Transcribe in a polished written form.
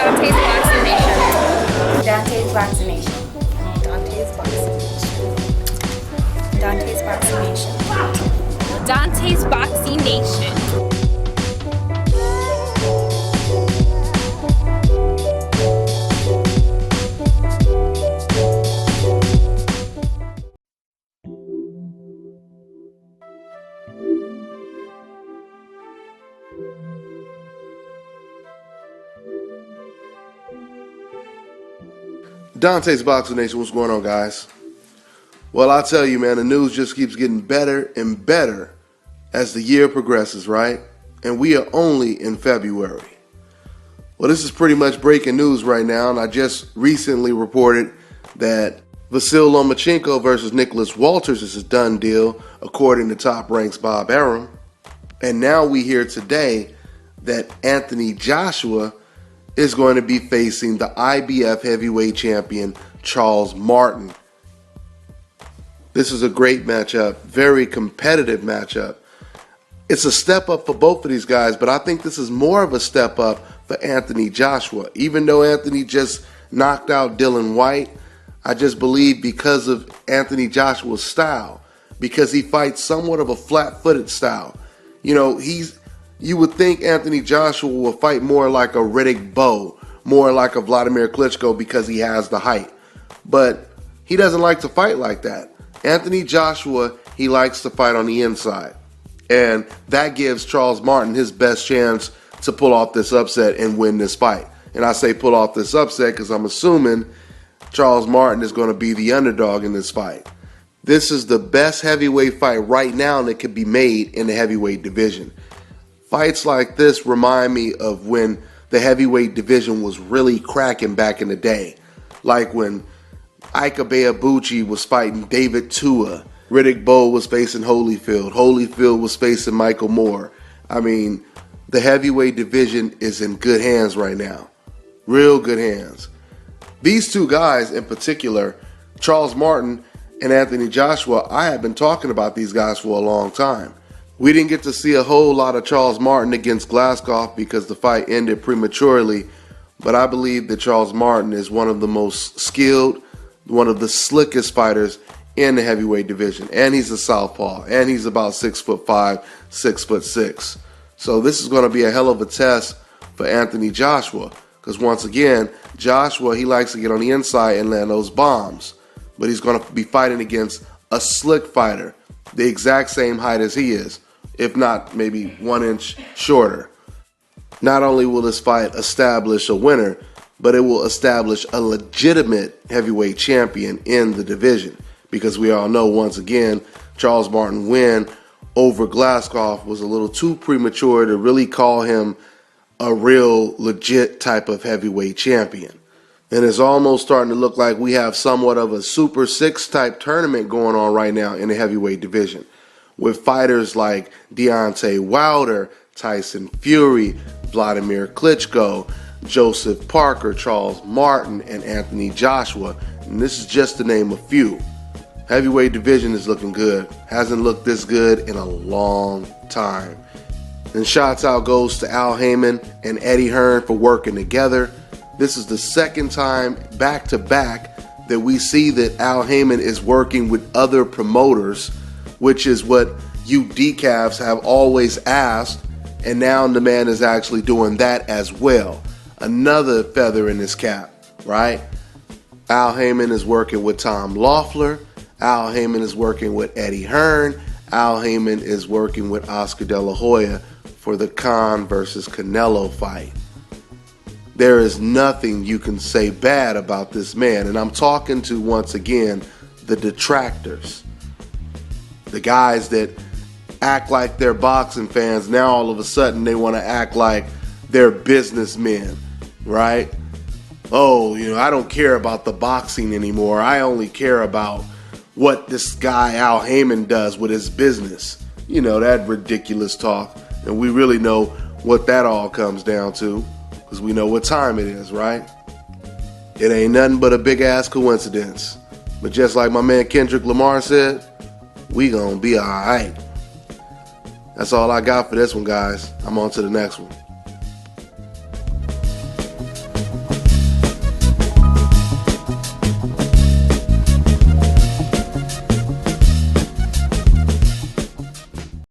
Dante's vaccination. Dante's vaccination. Dante's vaccination. Dante's vaccination. Dante's vaccination. Dante's Boxing Nation, what's going on, guys? Well, I tell you, man, the news just keeps getting better and better as the year progresses, right? And we are only in February. Well, this is pretty much breaking news right now, and I just recently reported that Vasyl Lomachenko versus Nicholas Walters is a done deal, according to Top Rank's Bob Arum. And now we hear today that Anthony Joshua is going to be facing the IBF heavyweight champion, Charles Martin. This is a great matchup, very competitive matchup. It's a step up for both of these guys, but I think this is more of a step up for Anthony Joshua. Even though Anthony just knocked out Dillian Whyte, I just believe because of Anthony Joshua's style, because he fights somewhat of a flat-footed style. You know, you would think Anthony Joshua will fight more like a Riddick Bowe, more like a Vladimir Klitschko because he has the height. But he doesn't like to fight like that. Anthony Joshua, he likes to fight on the inside. And that gives Charles Martin his best chance to pull off this upset and win this fight. And I say pull off this upset because I'm assuming Charles Martin is going to be the underdog in this fight. This is the best heavyweight fight right now that could be made in the heavyweight division. Fights like this remind me of when the heavyweight division was really cracking back in the day. Like when Ike Ibeabuchi was fighting David Tua. Riddick Bowe was facing Holyfield. Holyfield was facing Michael Moore. I mean, the heavyweight division is in good hands right now. Real good hands. These two guys in particular, Charles Martin and Anthony Joshua, I have been talking about these guys for a long time. We didn't get to see a whole lot of Charles Martin against Glasgow because the fight ended prematurely, but I believe that Charles Martin is one of the most skilled, one of the slickest fighters in the heavyweight division. And he's a southpaw, and he's about 6'5", 6'6". So this is going to be a hell of a test for Anthony Joshua because once again, Joshua, he likes to get on the inside and land those bombs, but he's going to be fighting against a slick fighter, the exact same height as he is, if not maybe 1 inch shorter. Not only will this fight establish a winner, but it will establish a legitimate heavyweight champion in the division. Because we all know, once again, Charles Martin's win over Glasgow was a little too premature to really call him a real legit type of heavyweight champion. And it's almost starting to look like we have somewhat of a Super 6 type tournament going on right now in the heavyweight division, with fighters like Deontay Wilder, Tyson Fury, Vladimir Klitschko, Joseph Parker, Charles Martin, and Anthony Joshua. And this is just to name a few. Heavyweight division is looking good. Hasn't looked this good in a long time. And shouts out goes to Al Haymon and Eddie Hearn for working together. This is the second time back to back that we see that Al Haymon is working with other promoters, which is what you decafs have always asked, and now the man is actually doing that as well. Another feather in his cap, right? Al Haymon is working with Tom Loeffler. Al Haymon is working with Eddie Hearn. Al Haymon is working with Oscar De La Hoya for the Khan versus Canelo fight. There is nothing you can say bad about this man. And I'm talking to, once again, the detractors. The guys that act like they're boxing fans. Now all of a sudden they want to act like they're businessmen, right? Oh, I don't care about the boxing anymore. I only care about what this guy Al Haymon does with his business. That ridiculous talk. And we really know what that all comes down to, because we know what time it is, right? It ain't nothing but a big ass coincidence. But just like my man Kendrick Lamar said, we gonna be alright. That's all I got for this one, guys. I'm on to the next one.